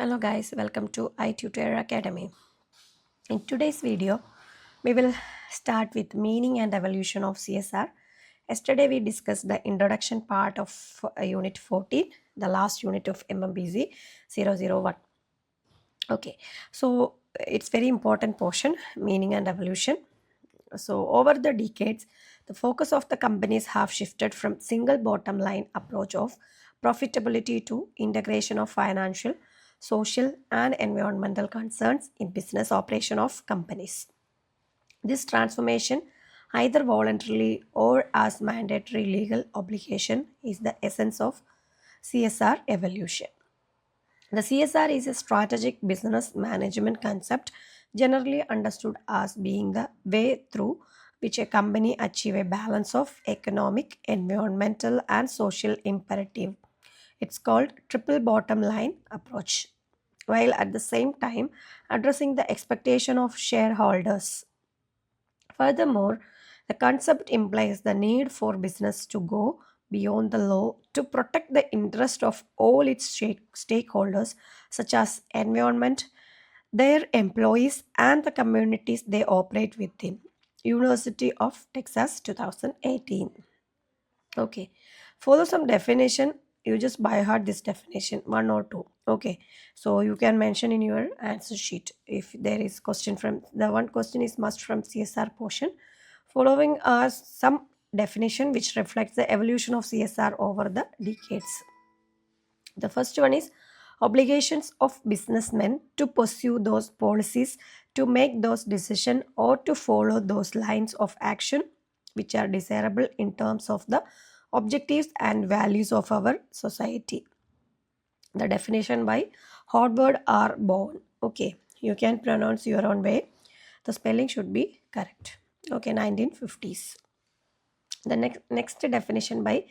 Hello guys, welcome to i-tutor Academy. In today's video, we will start with meaning and evolution of CSR. Yesterday we discussed the introduction part of unit 14, the last unit of MMPC 001. Okay, so it's very important portion, meaning and evolution. So over the decades, the focus of the companies have shifted from single bottom line approach of profitability to integration of financial, social and environmental concerns in business operation of companies. This transformation, either voluntarily or as mandatory legal obligation, is the essence of CSR evolution. The CSR is a strategic business management concept generally understood as being the way through which a company achieve a balance of economic, environmental and social imperative. It's called triple bottom line approach, while at the same time addressing the expectation of shareholders. Furthermore, the concept implies the need for business to go beyond the law to protect the interest of all its stakeholders, such as environment, their employees, and the communities they operate within. University of Texas 2018. Okay. Follow some definition. You just by heart this definition, one or two. Okay. So you can mention in your answer sheet if there is question from the one question is must from CSR portion. Following are some definition which reflects the evolution of CSR over the decades. The first one is obligations of businessmen to pursue those policies, to make those decisions, or to follow those lines of action which are desirable in terms of the objectives and values of our society. The definition by Howard R. Bowen. Okay, you can pronounce your own way. The spelling should be correct. Okay, 1950s. The next definition by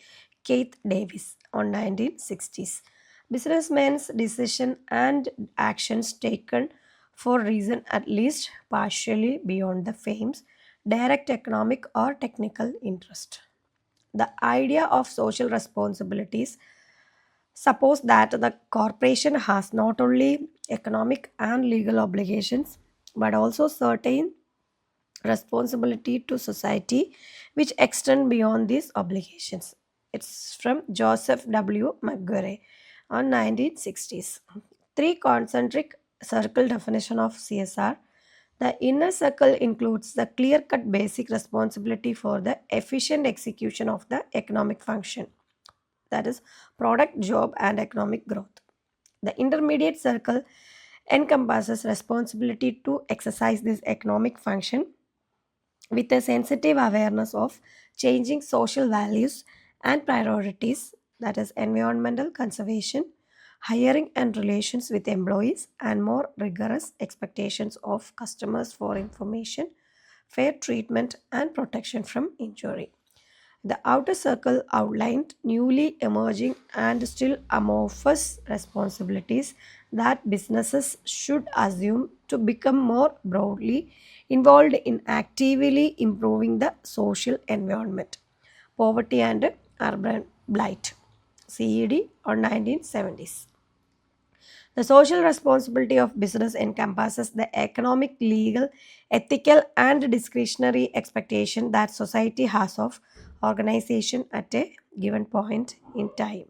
Keith Davis on 1960s. Businessmen's decision and actions taken for reason at least partially beyond the fame's direct economic or technical interest. The idea of social responsibilities suppose that the corporation has not only economic and legal obligations but also certain responsibility to society which extend beyond these obligations. It's from Joseph W. McGurray on 1960s. Three concentric circle definition of CSR. The inner circle includes the clear-cut basic responsibility for the efficient execution of the economic function, that is product, job and economic growth. The intermediate circle encompasses responsibility to exercise this economic function with a sensitive awareness of changing social values and priorities, that is environmental conservation, hiring and relations with employees, and more rigorous expectations of customers for information, fair treatment, and protection from injury. The outer circle outlined newly emerging and still amorphous responsibilities that businesses should assume to become more broadly involved in actively improving the social environment. Poverty and urban blight. CED or 1970s. The social responsibility of business encompasses the economic, legal, ethical, and discretionary expectation that society has of organization at a given point in time.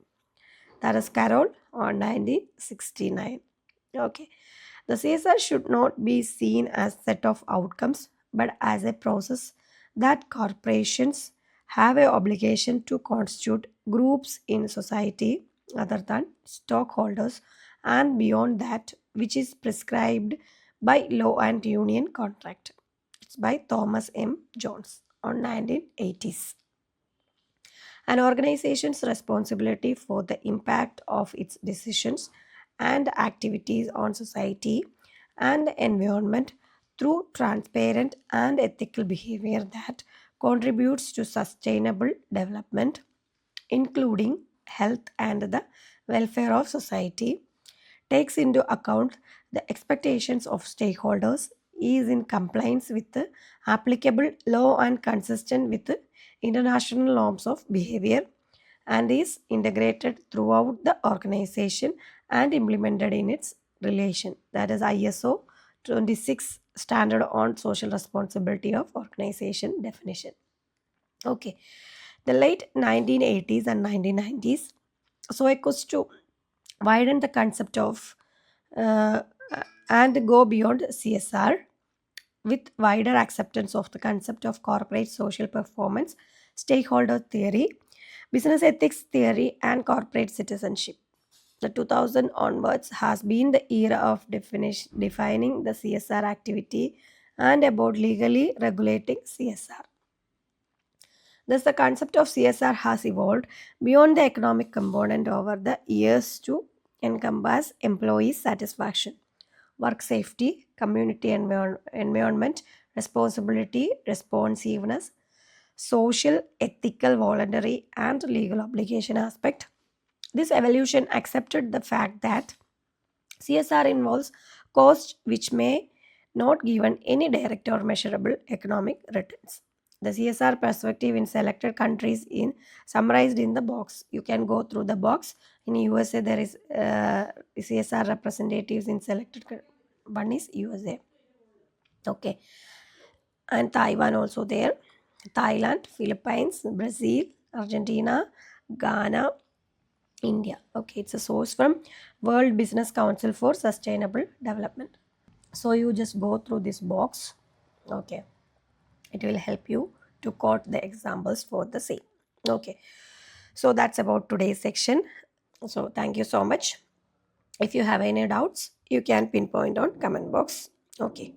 That is Carroll on 1969. Okay. The CSR should not be seen as set of outcomes but as a process that corporations have an obligation to constitute groups in society other than stockholders and beyond that which is prescribed by law and union contract. It's by Thomas M. Jones on 1980s. An organization's responsibility for the impact of its decisions and activities on society and the environment through transparent and ethical behavior that contributes to sustainable development, including health and the welfare of society, takes into account the expectations of stakeholders, is in compliance with the applicable law and consistent with the international norms of behavior, and is integrated throughout the organization and implemented in its relation, that is ISO 26 standard on social responsibility of organization definition. Okay, the late 1980s and 1990s so a push to widen the concept of uh, and go beyond CSR with wider acceptance of the concept of corporate social performance, stakeholder theory, business ethics theory, and corporate citizenship. The 2000 onwards has been the era of defining the CSR activity and about legally regulating CSR. Thus, the concept of CSR has evolved beyond the economic component over the years to encompass employee satisfaction, work safety, community environment, responsibility, responsiveness, social, ethical, voluntary, and legal obligation aspect. This evolution accepted the fact that CSR involves costs which may not given any direct or measurable economic returns. The CSR perspective in selected countries in summarized in the box. You can go through the box. In USA, there is CSR representatives in selected. One is USA. Okay, and Taiwan also there. Thailand, Philippines, Brazil, Argentina, Ghana, India. Okay, it's a source from World Business Council for Sustainable Development. So you just go through this box. Okay, it will help you to quote the examples for the same. Okay, so that's about today's section. So thank you so much. If you have any doubts, you can pinpoint on comment box. Okay.